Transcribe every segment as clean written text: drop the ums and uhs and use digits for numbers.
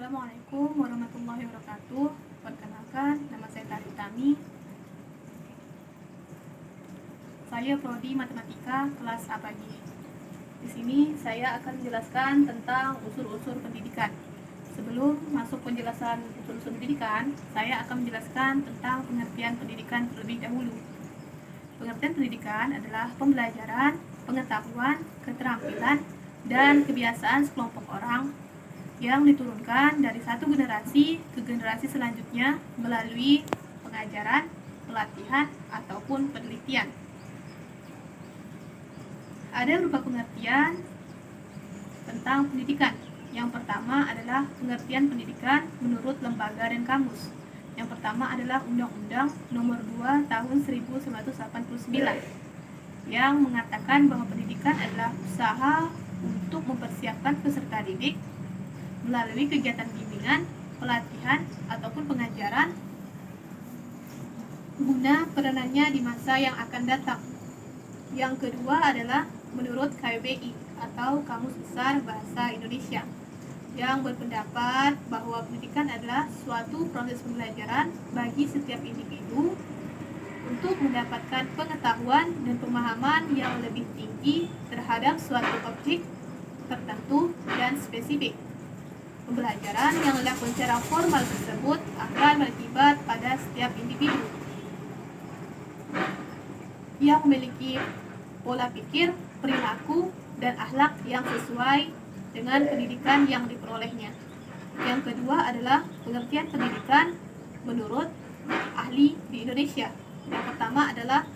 Assalamualaikum warahmatullahi wabarakatuh. Perkenalkan, nama saya Tari Utami. Saya prodi Matematika kelas A pagi. Di sini saya akan menjelaskan tentang unsur-unsur pendidikan. Sebelum masuk penjelasan unsur-unsur pendidikan, saya akan menjelaskan tentang pengertian pendidikan terlebih dahulu. Pengertian pendidikan adalah pembelajaran, pengetahuan, keterampilan, dan kebiasaan sekelompok orang yang diturunkan dari satu generasi ke generasi selanjutnya melalui pengajaran, pelatihan, ataupun penelitian. Ada beberapa pengertian tentang pendidikan. Yang pertama adalah pengertian pendidikan menurut lembaga dan kamus. Yang pertama adalah Undang-Undang Nomor 2 Tahun 1989 yang mengatakan bahwa pendidikan adalah usaha untuk mempersiapkan peserta didik melalui kegiatan bimbingan, pelatihan, ataupun pengajaran guna peranannya di masa yang akan datang. Yang kedua adalah menurut KBBI atau Kamus Besar Bahasa Indonesia yang berpendapat bahwa pendidikan adalah suatu proses pembelajaran bagi setiap individu untuk mendapatkan pengetahuan dan pemahaman yang lebih tinggi terhadap suatu objek tertentu dan spesifik. Pembelajaran yang dilakukan secara formal tersebut akan berakibat pada setiap individu yang memiliki pola pikir, perilaku, dan akhlak yang sesuai dengan pendidikan yang diperolehnya. Yang kedua adalah pengertian pendidikan menurut ahli di Indonesia. Yang pertama adalah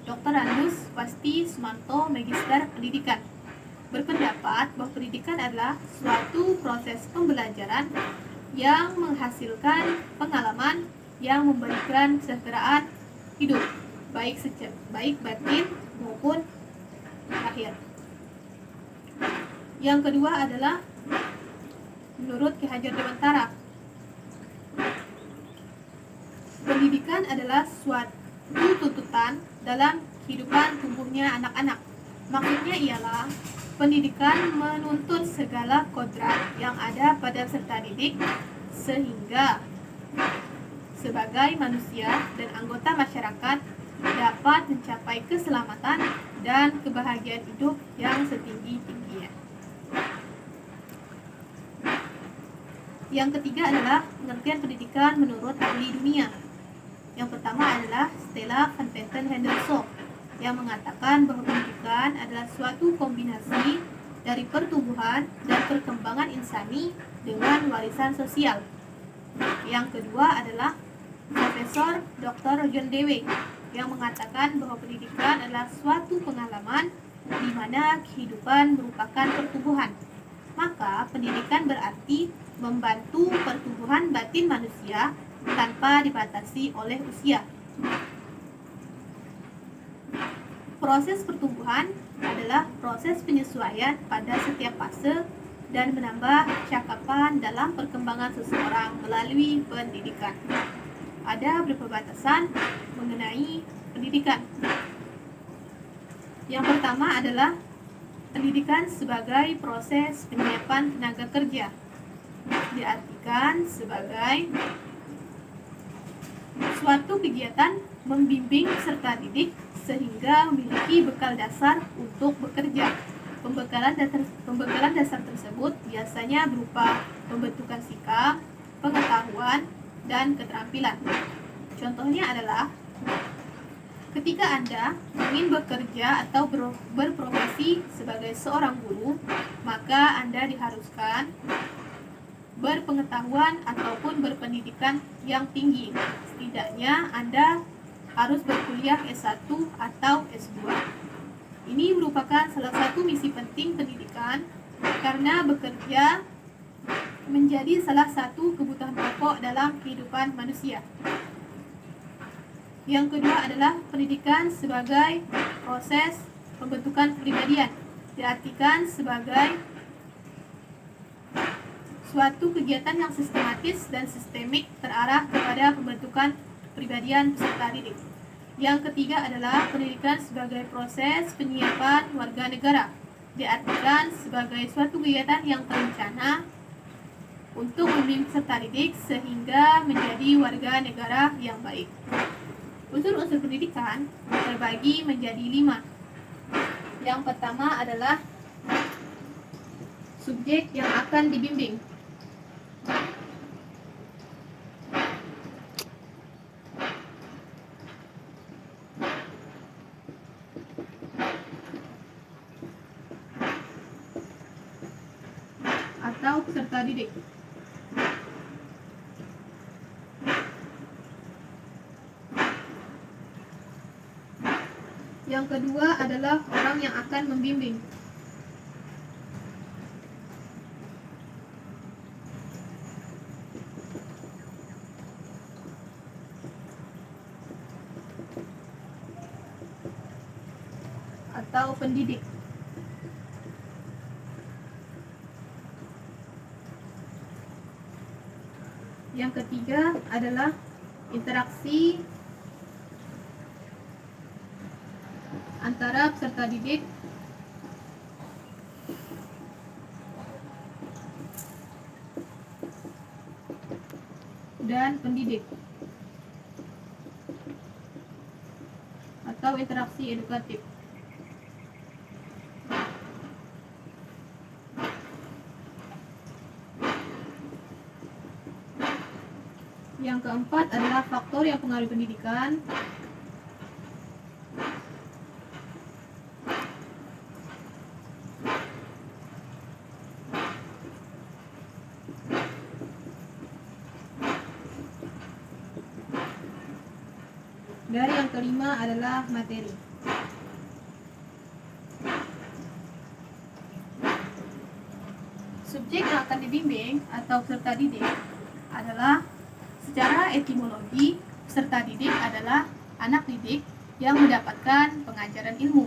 Dr. Andus Pasti Sumanto, Magister Pendidikan, berpendapat bahwa pendidikan adalah suatu proses pembelajaran yang menghasilkan pengalaman yang memberikan kesejahteraan hidup, baik batin maupun lahir. Yang kedua adalah menurut Ki Hajar Dewantara, pendidikan adalah suatu tuntutan dalam kehidupan tumbuhnya anak-anak. Maksudnya ialah pendidikan menuntut segala kodrat yang ada pada peserta didik sehingga sebagai manusia dan anggota masyarakat dapat mencapai keselamatan dan kebahagiaan hidup yang setinggi-tingginya. Yang ketiga adalah pengertian pendidikan menurut ahli dunia. Yang pertama adalah Stella Van Vechten Henderson yang mengatakan bahwa pendidikan adalah suatu kombinasi dari pertumbuhan dan perkembangan insani dengan warisan sosial. Yang kedua adalah Profesor Dr. John Dewey yang mengatakan bahwa pendidikan adalah suatu pengalaman di mana kehidupan merupakan pertumbuhan. Maka pendidikan berarti membantu pertumbuhan batin manusia tanpa dibatasi oleh usia. Proses pertumbuhan adalah proses penyesuaian pada setiap fase dan menambah cakapan dalam perkembangan seseorang melalui pendidikan. Ada beberapa batasan mengenai pendidikan. Yang pertama adalah pendidikan sebagai proses penyiapan tenaga kerja. Diartikan sebagai suatu kegiatan membimbing peserta didik sehingga memiliki bekal dasar untuk bekerja. Pembekalan dasar tersebut biasanya berupa pembentukan sikap, pengetahuan, dan keterampilan. Contohnya adalah ketika Anda ingin bekerja atau berprofesi sebagai seorang guru, maka Anda diharuskan berpengetahuan ataupun berpendidikan yang tinggi. Setidaknya Anda harus berkuliah S1 atau S2. Ini merupakan salah satu misi penting pendidikan karena bekerja menjadi salah satu kebutuhan pokok dalam kehidupan manusia. Yang kedua adalah pendidikan sebagai proses pembentukan kepribadian. Diartikan sebagai suatu kegiatan yang sistematis dan sistemik terarah kepada pembentukan kepribadian peserta didik. Yang ketiga adalah pendidikan sebagai proses penyiapan warga negara. Diartikan sebagai suatu kegiatan yang terencana untuk membimbing peserta didik sehingga menjadi warga negara yang baik. Unsur-unsur pendidikan terbagi menjadi 5. Yang pertama adalah subjek yang akan dibimbing. Atau peserta didik. Yang kedua adalah orang yang akan membimbing. Atau pendidik. Yang ketiga adalah interaksi antara peserta didik dan pendidik atau interaksi edukatif. Yang keempat adalah faktor yang mempengaruhi pendidikan. Dan yang kelima adalah materi. Subjek yang akan dibimbing atau peserta didik adalah secara etimologi, peserta didik adalah anak didik yang mendapatkan pengajaran ilmu.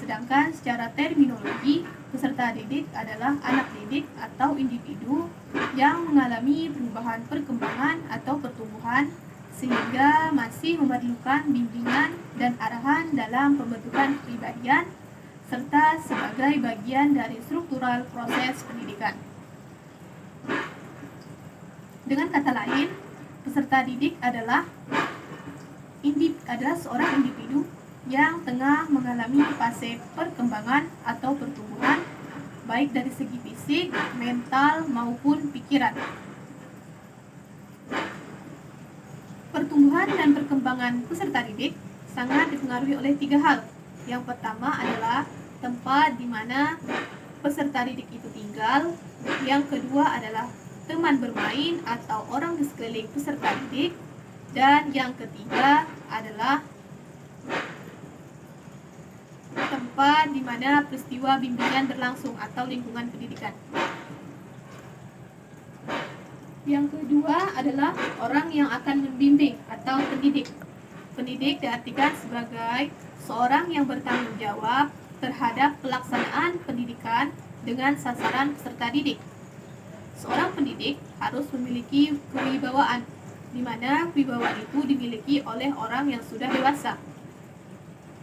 Sedangkan secara terminologi, peserta didik adalah anak didik atau individu yang mengalami perubahan perkembangan atau pertumbuhan sehingga masih memerlukan bimbingan dan arahan dalam pembentukan kepribadian serta sebagai bagian dari struktural proses pendidikan. Dengan kata lain, peserta didik adalah seorang individu yang tengah mengalami fase perkembangan atau pertumbuhan baik dari segi fisik, mental, maupun pikiran. Pertumbuhan dan perkembangan peserta didik sangat dipengaruhi oleh 3 hal. Yang pertama adalah tempat di mana peserta didik itu tinggal. Yang kedua adalah teman bermain atau orang di sekeliling peserta didik. Dan yang ketiga adalah tempat di mana peristiwa bimbingan berlangsung atau lingkungan pendidikan. Yang kedua adalah orang yang akan membimbing atau pendidik. Pendidik diartikan sebagai seorang yang bertanggung jawab terhadap pelaksanaan pendidikan dengan sasaran peserta didik. Seorang pendidik harus memiliki kewibawaan, di mana kewibawaan itu dimiliki oleh orang yang sudah dewasa.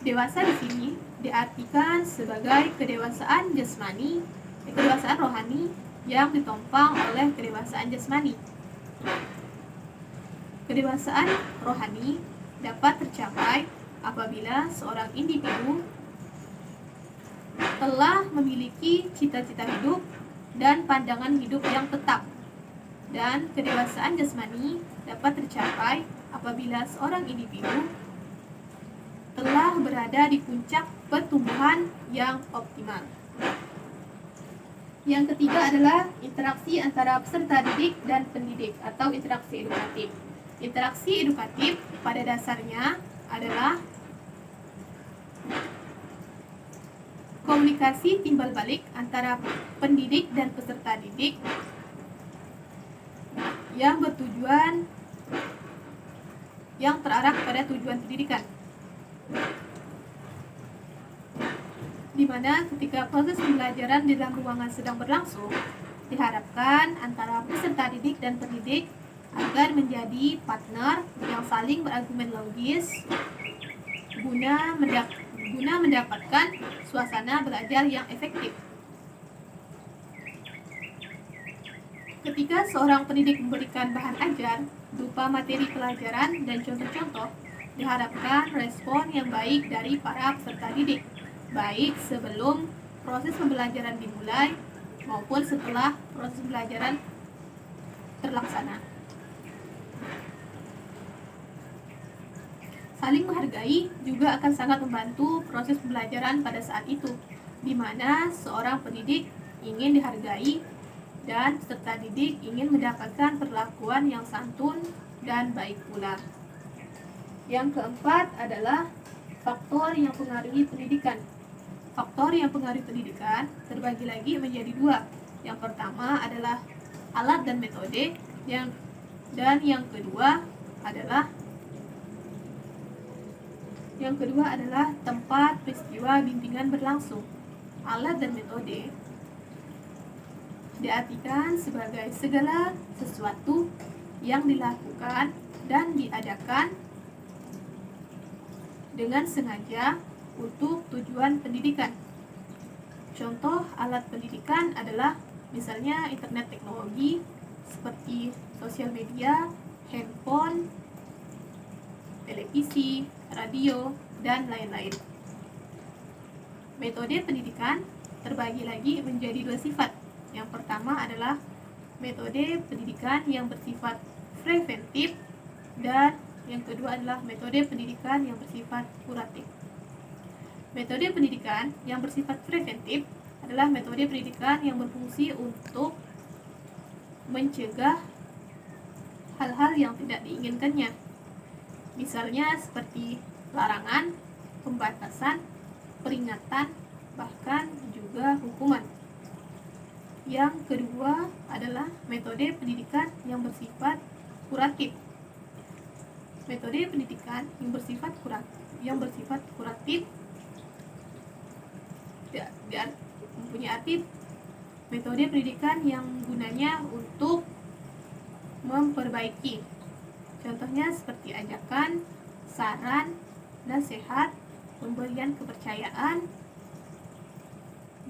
Dewasa di sini diartikan sebagai kedewasaan jasmani, kedewasaan rohani yang ditompang oleh kedewasaan jasmani. Kedewasaan rohani dapat tercapai apabila seorang individu telah memiliki cita-cita hidup dan pandangan hidup yang tetap. Dan kedewasaan jasmani dapat tercapai apabila seorang individu telah berada di puncak pertumbuhan yang optimal. Yang ketiga adalah interaksi antara peserta didik dan pendidik atau interaksi edukatif. Interaksi edukatif pada dasarnya adalah komunikasi timbal balik antara pendidik dan peserta didik yang bertujuan yang terarah pada tujuan pendidikan. Di mana ketika proses pembelajaran di dalam ruangan sedang berlangsung, diharapkan antara peserta didik dan pendidik agar menjadi partner yang saling berargumen logis guna mendapatkan suasana belajar yang efektif. Ketika seorang pendidik memberikan bahan ajar berupa materi pelajaran dan contoh-contoh, diharapkan respon yang baik dari para peserta didik, baik sebelum proses pembelajaran dimulai maupun setelah proses pembelajaran terlaksana. Saling menghargai juga akan sangat membantu proses pembelajaran pada saat itu, di mana seorang pendidik ingin dihargai dan peserta didik ingin mendapatkan perlakuan yang santun dan baik pula. Yang keempat adalah faktor yang mempengaruhi pendidikan. Faktor yang mempengaruhi pendidikan terbagi lagi menjadi dua. Yang pertama adalah alat dan metode, dan yang kedua adalah tempat peristiwa bimbingan berlangsung. Alat dan metode diartikan sebagai segala sesuatu yang dilakukan dan diadakan dengan sengaja untuk tujuan pendidikan. Contoh alat pendidikan adalah misalnya internet teknologi seperti sosial media, handphone, televisi, radio, dan lain-lain. Metode pendidikan terbagi lagi menjadi dua sifat. Yang pertama adalah metode pendidikan yang bersifat preventif, dan yang kedua adalah metode pendidikan yang bersifat kuratif. Metode pendidikan yang bersifat preventif adalah metode pendidikan yang berfungsi untuk mencegah hal-hal yang tidak diinginkannya. Misalnya seperti larangan, pembatasan, peringatan, bahkan juga hukuman. Yang kedua adalah metode pendidikan yang bersifat kuratif. Metode pendidikan yang bersifat kuratif mempunyai arti metode pendidikan yang gunanya untuk memperbaiki. Contohnya seperti ajakan, saran, nasihat, pemberian kepercayaan,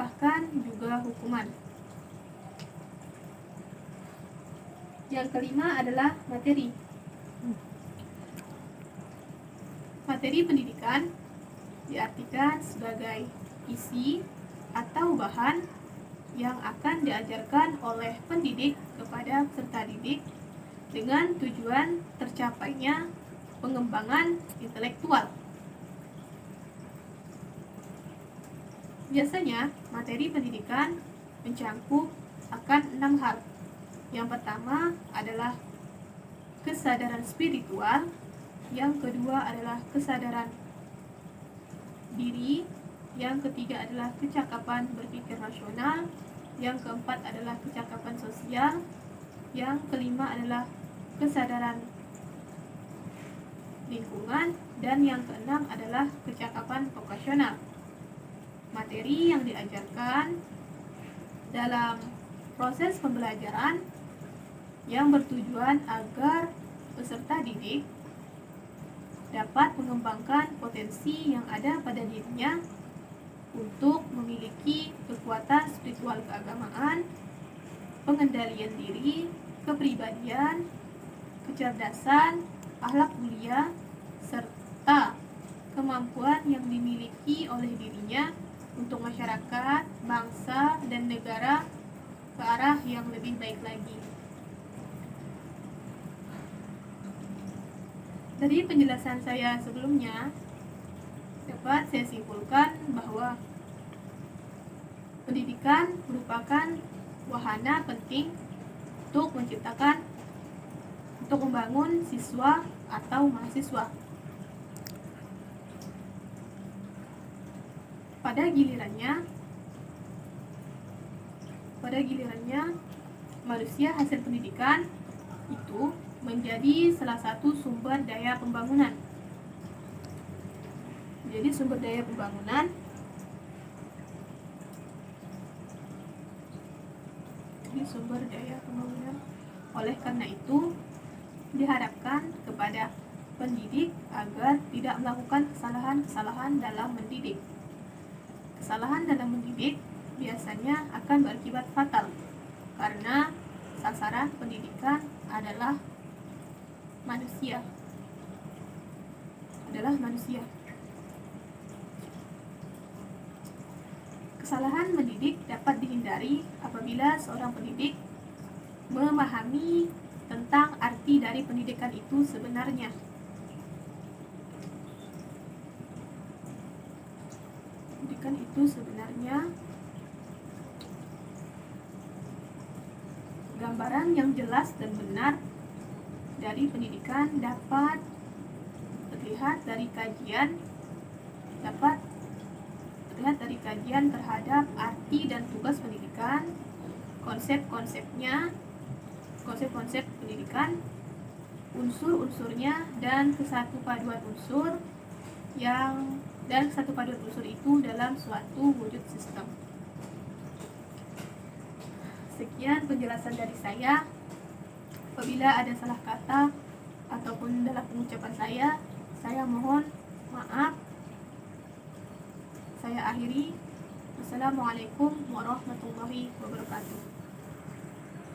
bahkan juga hukuman. Yang kelima adalah materi. Materi pendidikan diartikan sebagai isi atau bahan yang akan diajarkan oleh pendidik kepada peserta didik dengan tujuan tercapainya pengembangan intelektual. Biasanya, materi pendidikan mencakup akan 6 hal. Yang pertama adalah kesadaran spiritual, yang kedua adalah kesadaran diri, yang ketiga adalah kecakapan berpikir rasional, yang keempat adalah kecakapan sosial, yang kelima adalah kesadaran lingkungan, dan yang keenam adalah kecakapan vokasional. Materi yang diajarkan dalam proses pembelajaran yang bertujuan agar peserta didik dapat mengembangkan potensi yang ada pada dirinya untuk memiliki kekuatan spiritual keagamaan, pengendalian diri, kepribadian, kecerdasan, akhlak mulia, serta kemampuan yang dimiliki oleh dirinya untuk masyarakat, bangsa, dan negara ke arah yang lebih baik lagi. Dari penjelasan saya sebelumnya, dapat saya simpulkan bahwa pendidikan merupakan wahana penting untuk membangun siswa atau mahasiswa. Pada gilirannya manusia hasil pendidikan itu menjadi salah satu sumber daya pembangunan. Oleh karena itu, diharapkan kepada pendidik agar tidak melakukan kesalahan-kesalahan dalam mendidik. Kesalahan dalam mendidik biasanya akan berakibat fatal, karena sasaran pendidikan adalah manusia. Kesalahan mendidik dapat dihindari apabila seorang pendidik memahami tentang arti dari pendidikan itu sebenarnya. Pendidikan itu sebenarnya gambaran yang jelas dan benar dari pendidikan dapat terlihat dari kajian terhadap arti dan tugas pendidikan, konsep pendidikan, unsur-unsurnya, dan kesatupaduan unsur itu dalam suatu wujud sistem. Sekian penjelasan dari saya. Apabila ada salah kata ataupun dalam pengucapan saya mohon maaf. Saya akhiri. Wassalamualaikum warahmatullahi wabarakatuh.